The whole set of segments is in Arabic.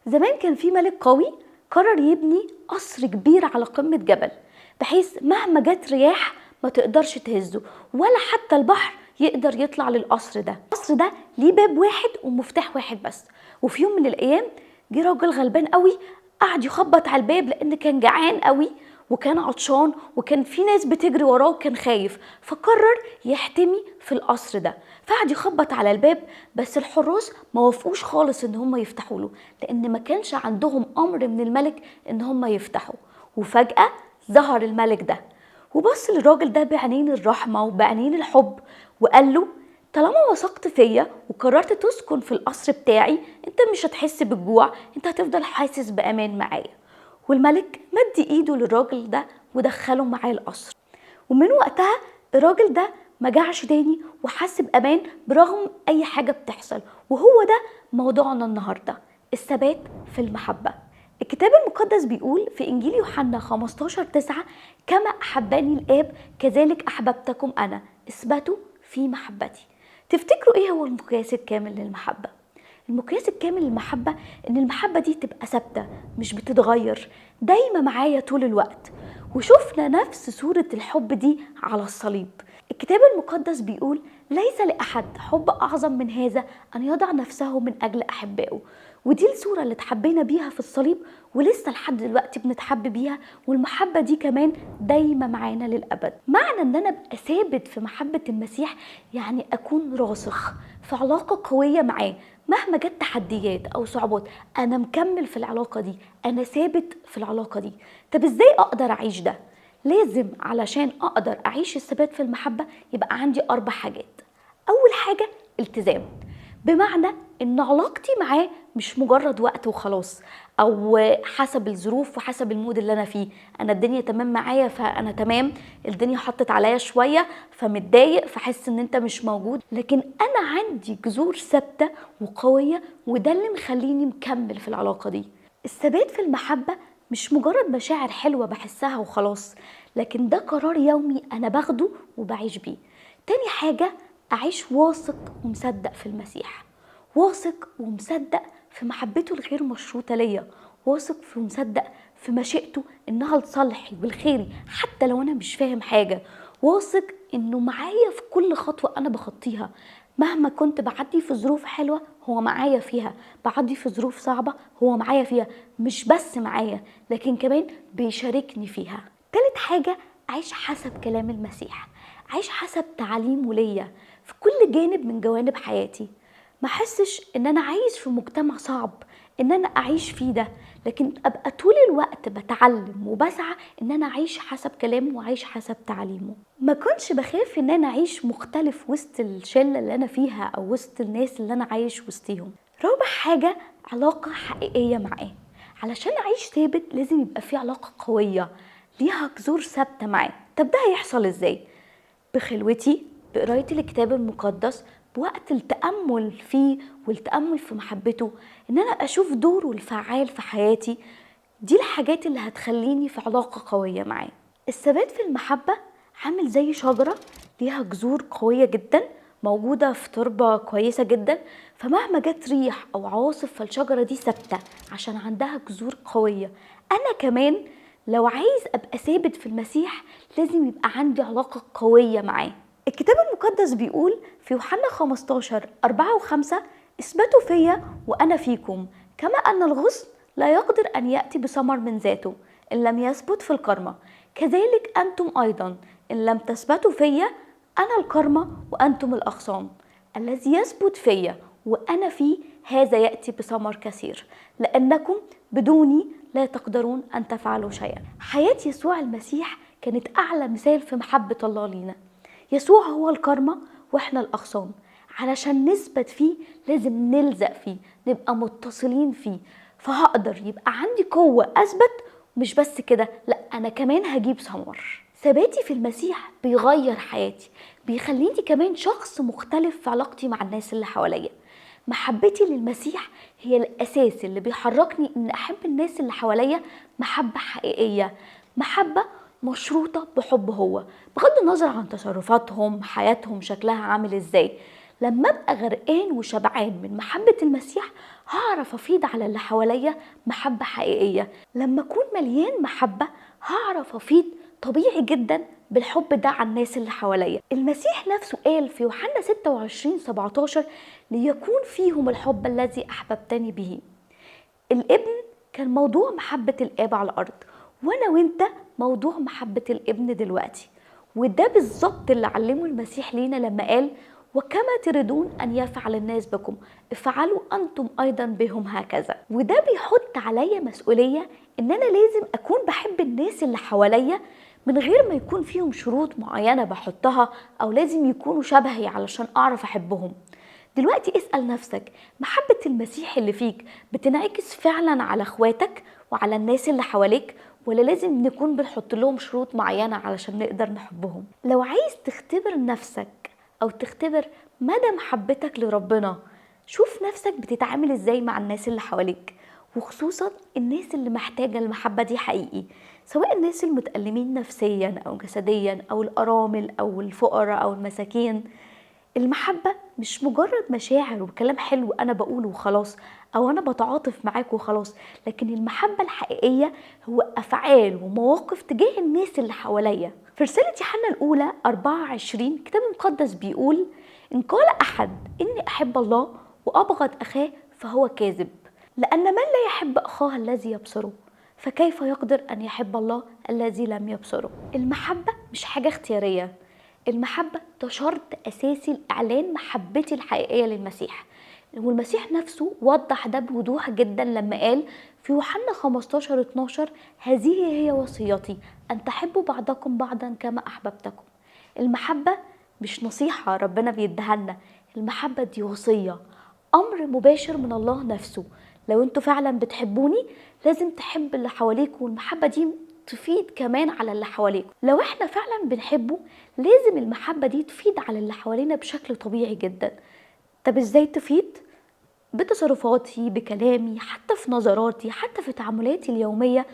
زمان كان في ملك قوي قرر يبني قصر كبير على قمة جبل، بحيث مهما جت رياح ما تقدرش تهزه، ولا حتى البحر يقدر يطلع للقصر ده. القصر ده ليه باب واحد ومفتاح واحد بس. وفي يوم من الأيام جه راجل غلبان قوي، قعد يخبط على الباب لأن كان جعان قوي وكان عطشان، وكان في ناس بتجري وراه وكان خايف، فقرر يحتمي في القصر ده. فقعد يخبط على الباب، بس الحراس ما وافقوش خالص ان هم يفتحوا له، لان ما كانش عندهم امر من الملك ان هم يفتحوا. وفجأة ظهر الملك ده وبص للراجل ده بعينين الرحمة وبعينين الحب، وقال له: طالما وثقت فيا وقررت تسكن في القصر بتاعي، انت مش هتحس بالجوع، انت هتفضل حاسس بامان معايا. والملك مد ايده للراجل ده ودخله معاه القصر. ومن وقتها الراجل ده ما جعش تاني وحس بأمان برغم أي حاجة بتحصل. وهو ده موضوعنا النهاردة، الثبات في المحبة. الكتاب المقدس بيقول في إنجيل يوحنا 15:9: كما أحبني الآب كذلك أحببتكم أنا، اثبتوا في محبتي. تفتكروا إيه هو المقياس الكامل للمحبة؟ المقياس الكامل للمحبة إن المحبة دي تبقى ثابتة، مش بتتغير، دايما معايا طول الوقت. وشوفنا نفس صورة الحب دي على الصليب. الكتاب المقدس بيقول: ليس لأحد حب أعظم من هذا أن يضع نفسه من أجل أحبائه. ودي الصورة اللي اتحبينا بيها في الصليب، ولسه لحد دلوقتي بنتحب بيها، والمحبة دي كمان دايما معانا للأبد. معنى ان انا ابقى ثابت في محبة المسيح يعني اكون راسخ في علاقة قوية معاه، مهما جت تحديات او صعوبات انا مكمل في العلاقة دي، انا ثابت في العلاقة دي. طب ازاي اقدر اعيش ده؟ لازم علشان اقدر اعيش الثبات في المحبة يبقى عندي 4 حاجات. اول حاجة التزام، بمعنى ان علاقتي معاه مش مجرد وقت وخلاص، او حسب الظروف وحسب المود اللي انا فيه. انا الدنيا تمام معايا فانا تمام، الدنيا حطت عليا شويه فمتضايق فحس ان انت مش موجود، لكن انا عندي جذور ثابته وقويه، وده اللي مخليني مكمل في العلاقه دي. الثبات في المحبه مش مجرد مشاعر حلوه بحسها وخلاص، لكن ده قرار يومي انا باخده وبعيش بيه. تاني حاجه، اعيش واثق ومصدق في المسيح، واثق ومصدق في محبته الغير مشروطة ليا، واثق ومصدق في مشيئته انها لصالحي والخيري حتى لو انا مش فاهم حاجة، واثق انه معايا في كل خطوة انا بخطيها. مهما كنت بعدي في ظروف حلوة هو معايا فيها، بعدي في ظروف صعبة هو معايا فيها، مش بس معايا لكن كمان بيشاركني فيها. تالت حاجة، أعيش حسب كلام المسيح، أعيش حسب تعليمه ليا في كل جانب من جوانب حياتي. ما احسش ان انا عايش في مجتمع صعب ان انا اعيش فيه ده، لكن ابقى طول الوقت بتعلم وبسعى ان انا اعيش حسب كلامه واعيش حسب تعليمه. ما كنتش بخاف ان انا اعيش مختلف وسط الشله اللي انا فيها او وسط الناس اللي انا عايش وسطيهم. رابع حاجه، علاقه حقيقيه معاه. علشان اعيش ثابت لازم يبقى في علاقه قويه ليها جذور ثابته معاه. طب ده هيحصل ازاي؟ بخلوتي، بقراية الكتاب المقدس، بوقت التأمل فيه والتأمل في محبته، ان انا اشوف دوره الفعال في حياتي. دي الحاجات اللي هتخليني في علاقة قوية معاه. الثبات في المحبة عامل زي شجرة ليها جذور قوية جدا موجودة في تربة كويسة جدا، فمهما جت ريح او عواصف فالشجرة دي ثابتة عشان عندها جذور قوية. انا كمان لو عايز ابقى ثابت في المسيح لازم يبقى عندي علاقة قوية معاه. الكتاب المقدس بيقول في يوحنا 15:4 و5: اثبتوا فيا وانا فيكم، كما ان الغصن لا يقدر ان يأتي بثمر من ذاته ان لم يثبت في الكرمة، كذلك انتم ايضا ان لم تثبتوا فيا. انا الكرمة وانتم الاغصان، الذي يثبت فيا وانا فيه هذا يأتي بثمر كثير، لانكم بدوني لا تقدرون ان تفعلوا شيئا. حياة يسوع المسيح كانت اعلى مثال في محبة الله لينا. يسوع هو الكرمة واحنا الاغصان، علشان نثبت فيه لازم نلزق فيه، نبقى متصلين فيه، فهقدر يبقى عندي قوة اثبت. مش بس كده، لا انا كمان هجيب ثمر. ثباتي في المسيح بيغير حياتي، بيخليني كمان شخص مختلف في علاقتي مع الناس اللي حواليا. محبتي للمسيح هي الاساس اللي بيحركني ان احب الناس اللي حواليا محبة حقيقية، محبة مشروطة بحب هو، بغض النظر عن تصرفاتهم، حياتهم شكلها عامل ازاي. لما ابقى غرقان وشبعان من محبة المسيح هعرف افيض على اللي حواليا محبة حقيقية. لما اكون مليان محبة هعرف افيض طبيعي جدا بالحب ده على الناس اللي حواليا. المسيح نفسه قال في يوحنا 26:17 ليكون فيهم الحب الذي احببتني به. الابن كان موضوع محبة الاب على الارض، وانا وانت موضوع محبة الابن دلوقتي. وده بالظبط اللي علمه المسيح لينا لما قال وكما تريدون أن يفعل الناس بكم افعلوا أنتم أيضا بهم هكذا. وده بيحط عليا مسؤولية إن أنا لازم أكون بحب الناس اللي حواليا من غير ما يكون فيهم شروط معينة بحطها أو لازم يكونوا شبهي علشان أعرف أحبهم. دلوقتي اسأل نفسك، محبة المسيح اللي فيك بتنعكس فعلا على اخواتك وعلى الناس اللي حواليك، ولا لازم نكون بنحط لهم شروط معينة علشان نقدر نحبهم؟ لو عايز تختبر نفسك أو تختبر مدى محبتك لربنا، شوف نفسك بتتعامل ازاي مع الناس اللي حواليك، وخصوصا الناس اللي محتاجة المحبة دي حقيقي، سواء الناس المتألمين نفسيا أو جسديا أو الأرامل أو الفقراء أو المساكين. المحبة مش مجرد مشاعر وكلام حلو أنا بقوله وخلاص، أو أنا بتعاطف معاك وخلاص، لكن المحبة الحقيقية هو أفعال ومواقف تجاه الناس اللي حواليا. في رسالة يوحنا الأولى 24 الكتاب المقدس بيقول إن قال أحد إني أحب الله وأبغض أخاه فهو كاذب، لأن من لا يحب أخاه الذي يبصره فكيف يقدر أن يحب الله الذي لم يبصره؟ المحبة مش حاجة اختيارية، المحبة ده شرط أساسي لإعلان محبتي الحقيقية للمسيح. والمسيح نفسه وضح ده بوضوح جدا لما قال في يوحنا 15:12 هذه هي وصيتي أن تحبوا بعضكم بعضا كما أحببتكم. المحبة مش نصيحة ربنا بيديها لنا، المحبة دي وصية، أمر مباشر من الله نفسه. لو انتوا فعلا بتحبوني لازم تحب اللي حواليكوا، والمحبة دي تفيد كمان على اللي حواليكوا. لو احنا فعلا بنحبه لازم المحبة دي تفيد على اللي حوالينا بشكل طبيعي جدا. طب ازاي تفيد؟ بتصرفاتي، بكلامي، حتى في نظراتي، حتى في تعاملاتي اليومية،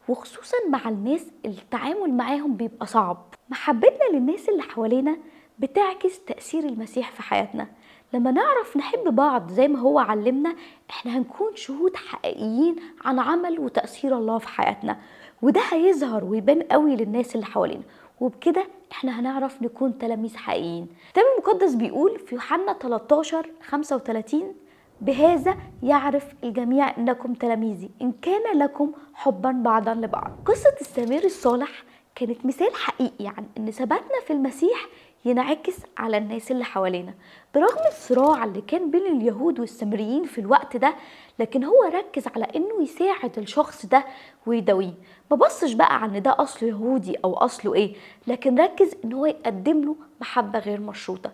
وخصوصا مع الناس اللي التعامل معاهم بيبقى صعب. محبتنا للناس اللي حوالينا بتعكس تأثير المسيح في حياتنا. لما نعرف نحب بعض زي ما هو علمنا، احنا هنكون شهود حقيقيين عن عمل وتأثير الله في حياتنا، وده هيظهر ويبان قوي للناس اللي حوالينا، وبكده احنا هنعرف نكون تلاميذ حقيقيين. الكتاب المقدس بيقول في يوحنا 13:35 بهذا يعرف الجميع انكم تلاميذي ان كان لكم حبا بعضا لبعض. قصة السامري الصالح كانت مثال حقيقي عن ان ثباتنا في المسيح ينعكس على الناس اللي حوالينا. برغم الصراع اللي كان بين اليهود والسامريين في الوقت ده، لكن هو ركز على انه يساعد الشخص ده ويداويه. ما بصش بقى عن ده اصله يهودي او اصله ايه، لكن ركز ان هو يقدم له محبة غير مشروطة.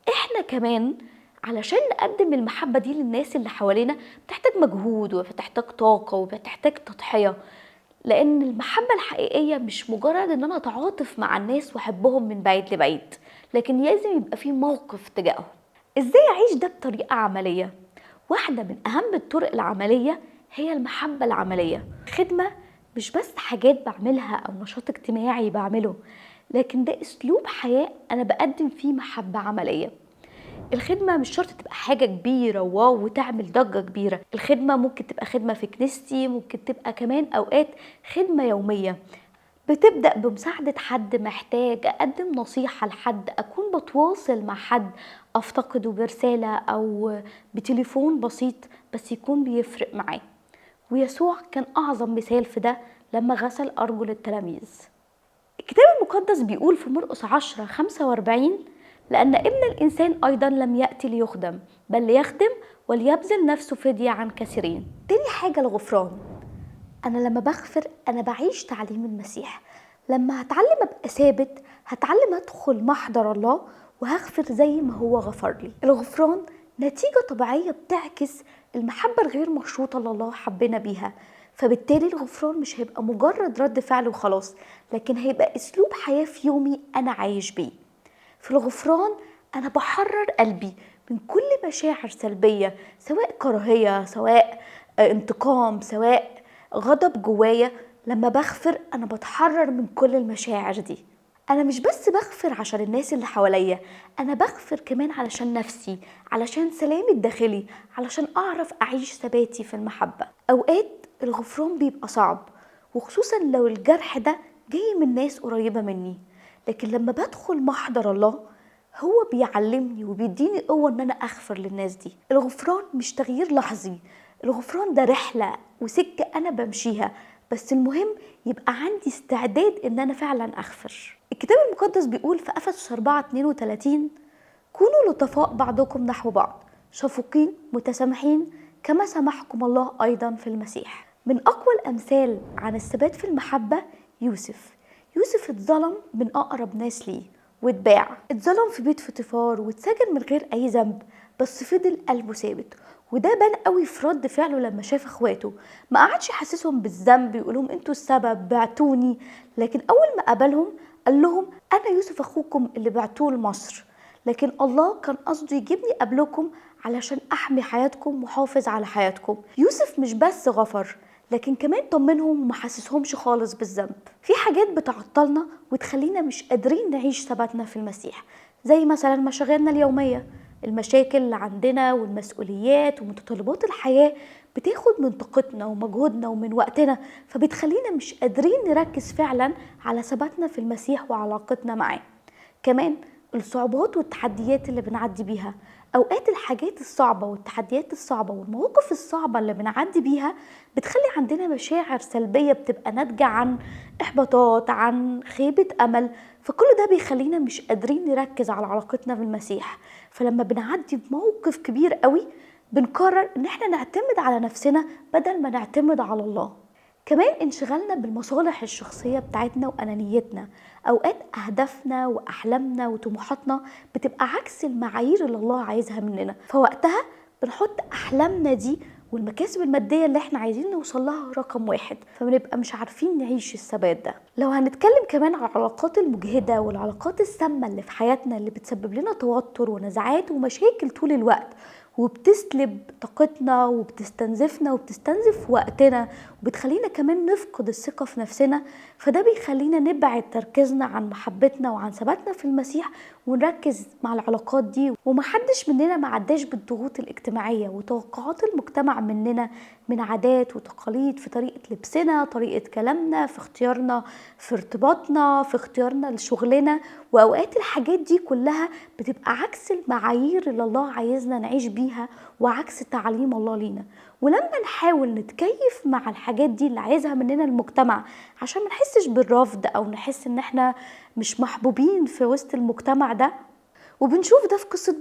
احنا كمان علشان نقدم المحبة دي للناس اللي حوالينا بتحتاج مجهود وبتحتاج طاقة وبتحتاج تضحية، لأن المحبة الحقيقية مش مجرد إن أنا أتعاطف مع الناس وأحبهم من بعيد لبعيد، لكن لازم يبقى في موقف تجاههم. إزاي أعيش ده بطريقة عملية؟ واحدة من أهم الطرق العملية هي المحبة العملية. خدمة مش بس حاجات بعملها أو نشاط اجتماعي بعمله، لكن ده أسلوب حياة أنا بقدم فيه محبة عملية. الخدمة مش شرط تبقى حاجة كبيرة واو وتعمل ضجة كبيرة. الخدمة ممكن تبقى خدمة في كنيستي، ممكن تبقى كمان أوقات خدمة يومية بتبدأ بمساعدة حد محتاج، أقدم نصيحة لحد، أكون بتواصل مع حد أفتقده برسالة أو بتليفون بسيط بس يكون بيفرق معاه. ويسوع كان أعظم مثال في ده لما غسل أرجل التلاميذ. الكتاب المقدس بيقول في مرقس 10:45 لأن ابن الإنسان أيضا لم يأتي ليخدم بل ليخدم وليبذل نفسه فدية عن كثيرين. تاني حاجة الغفران. أنا لما بغفر أنا بعيش تعليم المسيح. لما هتعلم أبقى ثابت هتعلم أدخل محضر الله وهغفر زي ما هو غفر لي. الغفران نتيجة طبيعية بتعكس المحبة الغير مشروطة اللي الله حبنا بيها، فبالتالي الغفران مش هيبقى مجرد رد فعل وخلاص، لكن هيبقى أسلوب حياة في يومي أنا عايش بيه. في الغفران أنا بحرر قلبي من كل مشاعر سلبية، سواء كراهية، سواء انتقام، سواء غضب جوايا. لما بغفر أنا بتحرر من كل المشاعر دي. انا مش بس بغفر عشان الناس اللي حواليا، انا بغفر كمان علشان نفسي، علشان سلامي الداخلي، علشان اعرف اعيش ثباتي في المحبة. اوقات الغفران بيبقى صعب، وخصوصا لو الجرح ده جاي من ناس قريبة مني، لكن لما بدخل محضر الله هو بيعلمني وبيديني قوة ان انا اغفر للناس دي. الغفران مش تغيير لحظي، الغفران ده رحلة وسكة انا بمشيها، بس المهم يبقى عندي استعداد ان انا فعلا اغفر. الكتاب المقدس بيقول في افسس 4:32: كونوا لطفاء بعضكم نحو بعض، شفوقين متسامحين كما سامحكم الله ايضا في المسيح. من اقوى الامثال عن الثبات في المحبة يوسف اتظلم من اقرب ناس ليه واتباع، اتظلم في بيت فطيفار واتسجن من غير اي ذنب، بس فضل قلبه ثابت. وده بان قوي في رد فعله لما شاف اخواته، ما قعدش يحسسهم بالذنب يقولهم انتوا السبب بعتوني، لكن اول ما قابلهم قال لهم انا يوسف اخوكم اللي بعتوه لمصر، لكن الله كان قصده يجيبني قبلكم علشان احمي حياتكم وحافظ على حياتكم. يوسف مش بس غفر، لكن كمان طمنهم وما حسسهمش خالص بالذنب. في حاجات بتعطلنا وتخلينا مش قادرين نعيش ثباتنا في المسيح، زي مثلا مشاغلنا اليومية، المشاكل اللي عندنا والمسؤوليات ومتطلبات الحياة بتاخد من طاقتنا ومجهودنا ومن وقتنا، فبتخلينا مش قادرين نركز فعلا على ثباتنا في المسيح وعلاقتنا معاه. كمان الصعوبات والتحديات اللي بنعدي بيها، اوقات الحاجات الصعبة والتحديات الصعبة والمواقف الصعبة اللي بنعدي بيها بتخلي عندنا مشاعر سلبية بتبقى ناتجة عن احباطات، عن خيبة امل، فكل ده بيخلينا مش قادرين نركز على علاقتنا بالمسيح. فلما بنعدي بموقف كبير قوي بنقرر ان احنا نعتمد على نفسنا بدل ما نعتمد على الله. كمان انشغالنا بالمصالح الشخصية بتاعتنا وأنانيتنا، أوقات أهدافنا وأحلامنا وطموحاتنا بتبقى عكس المعايير اللي الله عايزها مننا، فوقتها بنحط أحلامنا دي والمكاسب المادية اللي احنا عايزين نوصل لها رقم واحد، فبنبقى مش عارفين نعيش الثبات ده. لو هنتكلم كمان على العلاقات المجهدة والعلاقات السامة اللي في حياتنا اللي بتسبب لنا توتر ونزعات ومشاكل طول الوقت، وبتسلب طاقتنا وبتستنزفنا وبتستنزف وقتنا وبتخلينا كمان نفقد الثقة في نفسنا، فده بيخلينا نبعد تركيزنا عن محبتنا وعن ثباتنا في المسيح ونركز مع العلاقات دي. ومحدش مننا ما عداش بالضغوط الاجتماعية وتوقعات المجتمع مننا من عادات وتقاليد في طريقة لبسنا، طريقة كلامنا، في اختيارنا في ارتباطنا، في اختيارنا لشغلنا، وأوقات الحاجات دي كلها بتبقى عكس المعايير اللي الله عايزنا نعيش بيها وعكس تعليم الله لينا. ولما نحاول نتكيف مع الحاجات دي اللي عايزها مننا المجتمع عشان ما نحسش بالرفض او نحس ان احنا مش محبوبين في وسط المجتمع ده، وبنشوف ده في قصة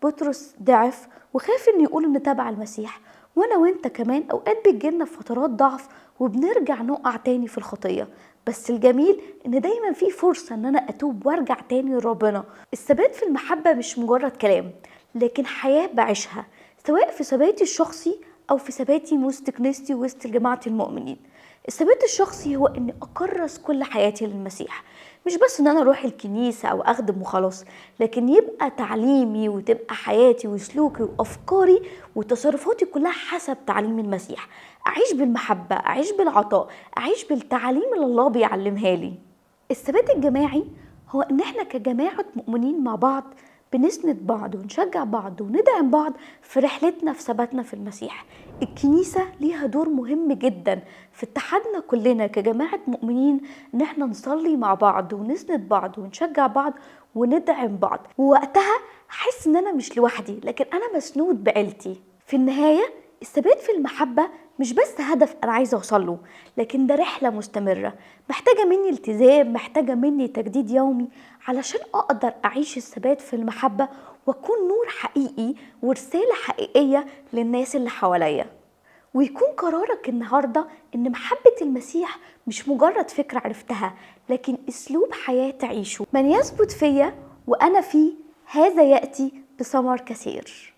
بطرس ضعف وخاف انه يقول ان تبع المسيح، وانا وانت كمان اوقات بتجيلنا في فترات ضعف وبنرجع نقع تاني في الخطية، بس الجميل ان دايما في فرصة ان انا اتوب وارجع تاني لربنا. الثبات في المحبة مش مجرد كلام، لكن حياة بعيشها، سواء في ثباتي الشخصي او في ثباتي وسط كنيستي وسط جماعة المؤمنين. الثبات الشخصي هو اني اكرس كل حياتي للمسيح، مش بس ان انا اروح الكنيسة او اخدم وخلاص، لكن يبقى تعليمي وتبقى حياتي وسلوكي وافكاري وتصرفاتي كلها حسب تعليم المسيح، اعيش بالمحبة، اعيش بالعطاء، اعيش بالتعليم اللي الله بيعلمها لي. الثبات الجماعي هو ان احنا كجماعة مؤمنين مع بعض بنسند بعض ونشجع بعض وندعم بعض في رحلتنا في ثباتنا في المسيح. الكنيسة ليها دور مهم جدا في اتحادنا كلنا كجماعة مؤمنين، ان احنا نصلي مع بعض ونسند بعض ونشجع بعض وندعم بعض، ووقتها احس ان انا مش لوحدي لكن انا مسنود بعيلتي. في النهاية الثبات في المحبة مش بس هدف أنا عايزة أوصله، لكن ده رحلة مستمرة محتاجة مني التزام، محتاجة مني تجديد يومي علشان أقدر أعيش الثبات في المحبة وأكون نور حقيقي ورسالة حقيقية للناس اللي حواليا. ويكون قرارك النهاردة إن محبة المسيح مش مجرد فكرة عرفتها، لكن أسلوب حياة تعيشه. من يثبت فيا وأنا فيه هذا يأتي بثمر كثير.